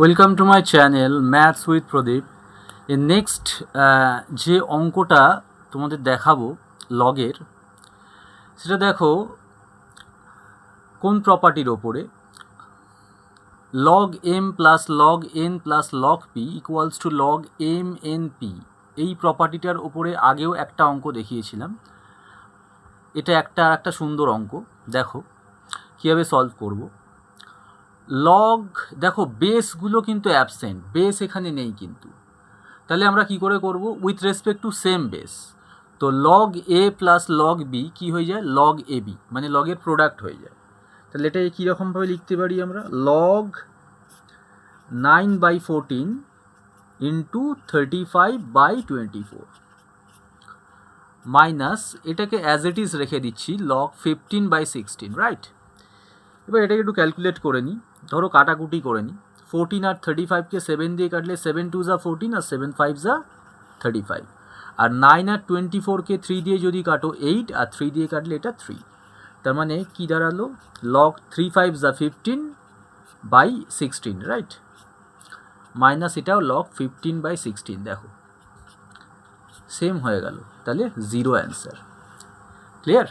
Welcome to my channel maths with Pradeep. এর next যে অঙ্কটা তোমাদের দেখাবো লগের, সেটা দেখো কোন প্রপার্টির ওপরে। Log M plus log N plus log P equals to log M N P, এই প্রপার্টিটার ওপরে আগেও একটা অঙ্ক দেখিয়েছিলাম। এটা একটা সুন্দর অঙ্ক, দেখো কীভাবে সলভ করব। লগ দেখো বেসগুলো কিন্তু অ্যাবসেন্ট, বেস এখানে নেই কিন্তু, তাহলে আমরা কি করে করব with respect to same base. তো লগ এ প্লাস লগ বি কী হয়ে যায়, লগ এ বি, মানে লগের প্রোডাক্ট হয়ে যায়। তাহলে এটা কীরকমভাবে লিখতে পারি আমরা, লগ 9/14 ইন্টু 35/24 মাইনাস এটাকে অ্যাজ ইট ইজ রেখে দিচ্ছি লগ 15/16, রাইট। এবার এটাকে একটু ক্যালকুলেট করে নিই, ধরো কাটাকুটি করে নিই। 14 আর 35কে 7 দিয়ে কাটলে 7 2 যা 14 আর 7 5 যা 35, আর 9 আর 24কে 3 দিয়ে যদি কাটো 8 আর 3 দিয়ে কাটলে এটা 3। তার মানে কি দাঁড়ালো, লগ 3 5 যা 15/16, রাইট, মাইনাস এটাও লগ 15/16। দেখো সেম হয়ে গেল, তাহলে 0 অ্যান্সার। ক্লিয়ার?